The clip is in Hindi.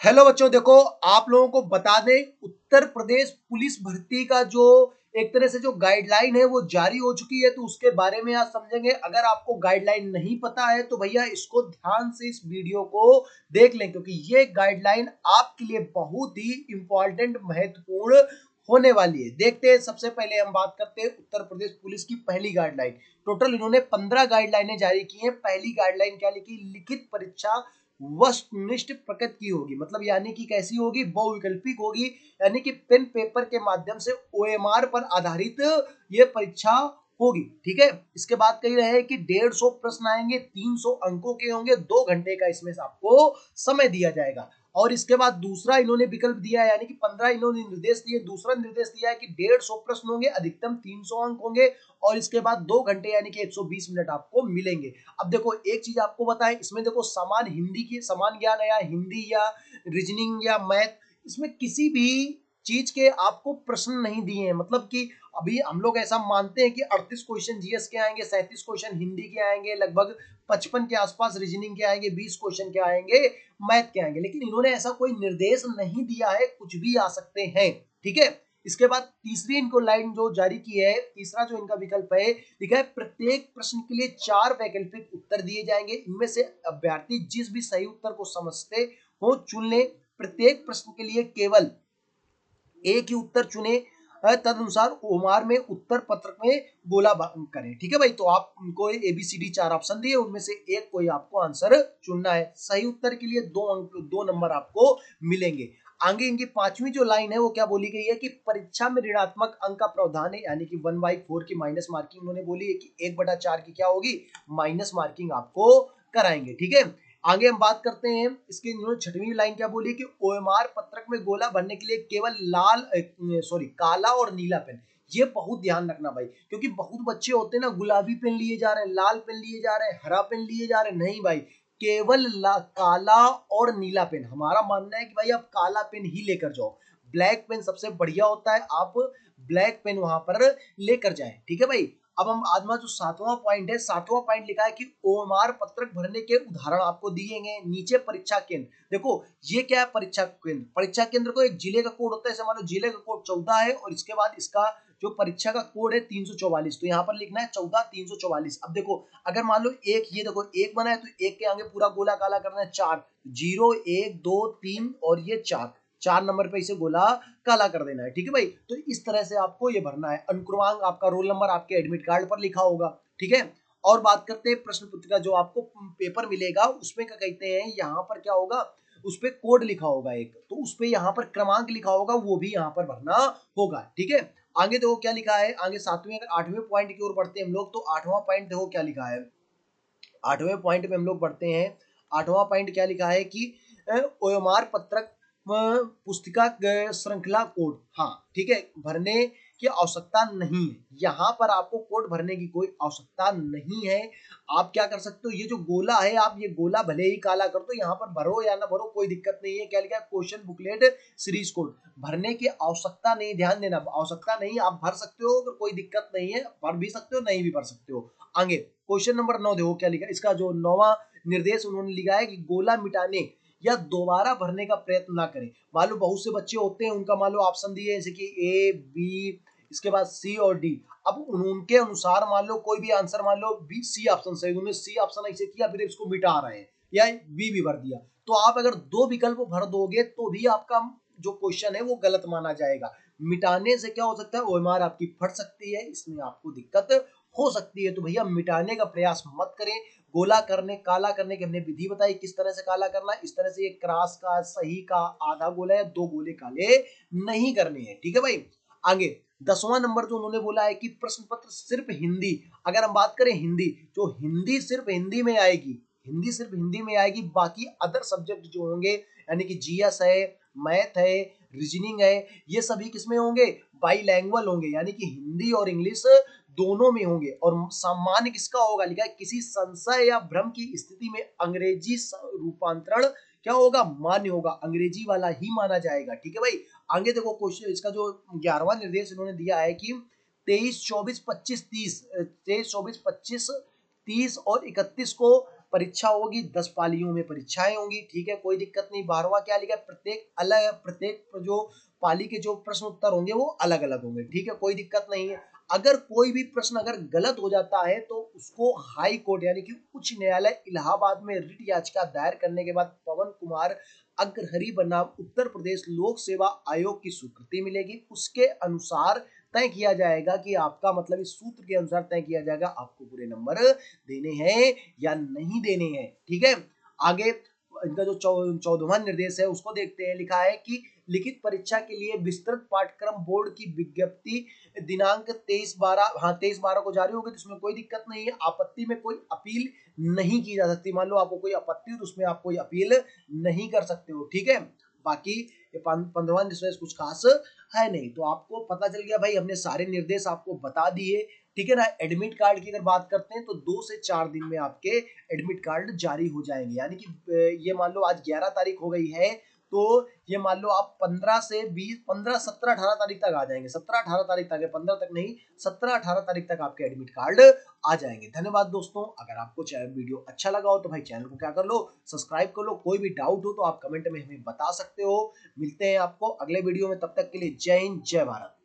हेलो बच्चों, देखो आप लोगों को बता दें, उत्तर प्रदेश पुलिस भर्ती का जो एक तरह से जो गाइडलाइन है वो जारी हो चुकी है। तो उसके बारे में आज समझेंगे। अगर आपको गाइडलाइन नहीं पता है तो भैया इसको ध्यान से इस वीडियो को देख लें, क्योंकि ये गाइडलाइन आपके लिए बहुत ही इंपॉर्टेंट महत्वपूर्ण होने वाली है। देखते हैं, सबसे पहले हम बात करते हैं उत्तर प्रदेश पुलिस की पहली गाइडलाइन। टोटल इन्होंने 15 गाइडलाइनें जारी की हैं। पहली गाइडलाइन क्या लिखी? लिखित परीक्षा वस्तुनिष्ठ प्रकृति की होगी, मतलब यानी कि कैसी होगी? बहुविकल्पिक होगी, यानी कि पेन पेपर के माध्यम से ओएमआर पर आधारित ये परीक्षा होगी। ठीक है, इसके बाद कही रहे हैं कि 150 प्रश्न आएंगे, 300 अंकों के होंगे, 2 घंटे का इसमें आपको समय दिया जाएगा। और इसके बाद दूसरा इन्होंने विकल्प दिया है, यानी कि 15 इन्होंने निर्देश दिए। दूसरा निर्देश दिया है कि 150 प्रश्न होंगे, अधिकतम 300 अंक होंगे, और इसके बाद 2 घंटे यानी कि 120 मिनट आपको मिलेंगे। अब देखो एक चीज आपको बताएं, इसमें देखो समान हिंदी की समान ज्ञान है, या हिंदी या रीजनिंग या मैथ, इसमें किसी भी चीज के आपको प्रश्न नहीं दिए हैं। मतलब कि अभी हम लोग ऐसा मानते हैं कि 38 क्वेश्चन जीएस के आएंगे, 37 क्वेश्चन हिंदी के आएंगे, लगभग 55 के आसपास रीजनिंग के आएंगे, 20 क्वेश्चन के आएंगे मैथ के आएंगे। लेकिन इन्होंने ऐसा कोई निर्देश नहीं दिया है, कुछ भी आ सकते हैं। ठीक है, इसके बाद तीसरी इनको लाइन जो जारी की है, तीसरा जो इनका विकल्प है, लिखा है प्रत्येक प्रश्न के लिए 4 वैकल्पिक उत्तर दिए जाएंगे। इनमें से अभ्यर्थी जिस भी सही उत्तर को समझते हो चुन ले। प्रत्येक प्रश्न के लिए केवल एक ही उत्तर चुने, तदनुसार ओमार में उत्तर पत्रक में गोला करें। ठीक है भाई, तो आपको एबीसीडी 4 ऑप्शन दिए, उनमें से एक कोई आपको आंसर चुनना है। सही उत्तर के लिए 2 अंक 2 नंबर आपको मिलेंगे। आगे इनकी पांचवी जो लाइन है वो क्या बोली गई है कि परीक्षा में ऋणात्मक अंक का प्रावधान है, यानी कि 1/4 की माइनस मार्किंग उन्होंने बोली है कि 1/4 की क्या होगी? माइनस मार्किंग आपको कराएंगे। ठीक है, आगे हम बात करते हैं, इसकी इन्होंने छठवीं लाइन क्या बोली कि ओएमआर पत्रक में गोला भरने के लिए केवल काला और नीला पेन। ये बहुत ध्यान रखना भाई, क्योंकि बहुत बच्चे होते हैं ना, गुलाबी पेन लिए जा रहे हैं, लाल पेन लिए जा रहे हैं, हरा पेन लिए जा रहे हैं। नहीं भाई, केवल काला और नीला पेन। हमारा मानना है कि भाई आप काला पेन ही लेकर जाओ, ब्लैक पेन सबसे बढ़िया होता है, आप ब्लैक पेन वहां पर लेकर जाए। ठीक है भाई, अब हम आजमा जो 7वां पॉइंट है, 7वां पॉइंट लिखा है कि ओएमआर पत्रक भरने के उदाहरण आपको दिए गए नीचे। परीक्षा केंद्र, देखो ये क्या है? परीक्षा केंद्र, परीक्षा केंद्र को एक जिले का कोड होता है। जैसे मान लो जिले का कोड 14 है, और इसके बाद इसका जो परीक्षा का कोड है 344, तो यहाँ पर लिखना है 14 344। अब देखो, अगर मान लो एक, ये देखो एक बना है, तो एक के आगे पूरा गोला काला करना है, 4 0 1 2 3 और ये 4 नंबर पे इसे गोला काला कर देना है। ठीक है भाई, तो इस तरह से आपको ये भरना है। अनुक्रमांक, आपका रोल नंबर आपके एडमिट कार्ड पर लिखा होगा। ठीक है, और बात करते हैं प्रश्न पत्र का, जो आपको पेपर मिलेगा उसमें क्या कहते हैं, यहाँ पर क्या होगा? उस पर कोड लिखा होगा एक, तो उस पर यहाँ पर क्रमांक लिखा होगा, वो भी यहाँ पर भरना होगा। ठीक है, आगे देखो क्या लिखा है। आगे 7वें अगर 8वें पॉइंट की ओर बढ़ते हैं हम लोग, तो 8वां पॉइंट देखो क्या लिखा है। 8वें पॉइंट पे हम लोग बढ़ते हैं। 8वां पॉइंट क्या लिखा है कि ओएमआर पत्रक पुस्तिका श्रृंखला कोड, हाँ ठीक है, भरने की आवश्यकता नहीं है। यहाँ पर आपको कोड भरने की कोई आवश्यकता नहीं है। आप क्या कर सकते हो, ये जो गोला है, आप ये गोला भले ही काला कर दो, यहाँ पर भरो या ना भरो कोई दिक्कत नहीं है। क्या लिखा है? क्वेश्चन बुकलेट सीरीज कोड, भरने की आवश्यकता नहीं। ध्यान देना, आवश्यकता नहीं, आप भर सकते हो, अगर कोई दिक्कत नहीं है, भर भी सकते हो, नहीं भी भर सकते हो। आगे क्वेश्चन नंबर 9 देखो क्या लिखा है। इसका जो 9वां निर्देश उन्होंने लिखा है कि गोला मिटाने या दोबारा भरने का प्रयत्न ना करें। मान लो बहुत से बच्चे होते हैं, उनका मान लो ऑप्शन दिए जैसे कि ए बी, इसके बाद सी और डी। अब उनके अनुसार मान लो कोई भी आंसर, मान लो बी सी ऑप्शन सही, उन्होंने सी ऑप्शन ऐसे किया, फिर इसको मिटा रहे हैं, या बी भी भर दिया। तो आप अगर 2 विकल्प भर दोगे तो भी आपका जो क्वेश्चन है वो गलत माना जाएगा। मिटाने से क्या हो सकता है? ओएमआर आपकी फट सकती है, इसमें आपको दिक्कत हो सकती है। तो भैया मिटाने का प्रयास मत करें। गोला करने, काला करने की हमने विधि बताई, किस तरह से काला करना है। इस तरह से, ये क्रॉस का, सही का, आधा गोला या 2 गोले काले नहीं करने हैं। ठीक है भाई, आगे 10वां नंबर जो उन्होंने बोला है कि प्रश्न पत्र सिर्फ हिंदी। अगर हम बात करें हिंदी, जो हिंदी सिर्फ हिंदी में आएगी, हिंदी सिर्फ हिंदी में आएगी, बाकी अदर सब्जेक्ट जो होंगे, यानी कि जीएस है, मैथ है, रीजनिंग है, ये सभी किसमें होंगे? बाईलैंग्वेज होंगे, यानी कि हिंदी और इंग्लिश दोनों में होंगे। और सामान्य किसका होगा? लिखा है किसी संशय या भ्रम की स्थिति में अंग्रेजी रूपांतरण क्या होगा? मान्य होगा, अंग्रेजी वाला ही माना जाएगा। ठीक है भाई, आगे देखो क्वेश्चन, इसका जो 11वां निर्देश इन्होंने दिया है कि 23 24 25 30 23 24 25 30 और 31 को परीक्षा होगी, 10 पालियों में परीक्षाएं होंगी, ठीक है, कोई दिक्कत नहीं। 12वां क्या लिखा है, प्रत्येक जो पाली के जो प्रश्न उत्तर होंगे वो अलग अलग होंगे, ठीक है, कोई दिक्कत नहीं है। अगर कोई भी प्रश्न अगर गलत हो जाता है तो उसको हाई कोर्ट यानी कि उच्च न्यायालय इलाहाबाद में रिट याचिका दायर करने के बाद पवन कुमार अग्रहरि बनाम उत्तर प्रदेश लोक सेवा आयोग की स्वीकृति मिलेगी। उसके अनुसार तय किया जाएगा कि आपका मतलब इस सूत्र के अनुसार तय किया जाएगा आपको पूरे नंबर देने हैं या नहीं देने हैं, ठीक है। आगे इनका जो 14वां निर्देश है उसको देखते हैं। लिखा है कि लिखित परीक्षा के लिए विस्तृत पाठ्यक्रम बोर्ड की विज्ञप्ति दिनांक 23/12 हाँ 23/12 को जारी होगी, तो इसमें कोई दिक्कत नहीं है। आपत्ति में कोई अपील नहीं की जा सकती। मान लो आपको कोई आपत्ति हो तो उसमें आप कोई अपील नहीं कर सकते हो, ठीक है। बाकी ये 15वां निर्देश कुछ खास है नहीं। तो आपको पता चल गया भाई, हमने सारे निर्देश आपको बता दिए, ठीक है ना। एडमिट कार्ड की अगर बात करते हैं तो 2 से 4 दिन में आपके एडमिट कार्ड जारी हो जाएंगे। यानी कि ये मान लो आज 11 तारीख हो गई है, तो ये मान लो आप 15 से 20 15 17 18 तारीख तक आ जाएंगे। 17 18 तारीख तक है, 15 तक नहीं, 17 18 तारीख तक आपके एडमिट कार्ड आ जाएंगे। धन्यवाद दोस्तों। अगर आपको वीडियो अच्छा लगा हो तो भाई चैनल को क्या कर लो, सब्सक्राइब कर लो। कोई भी डाउट हो तो आप कमेंट में हमें बता सकते हो। मिलते हैं आपको अगले वीडियो में, तब तक के लिए जय हिंद जय भारत।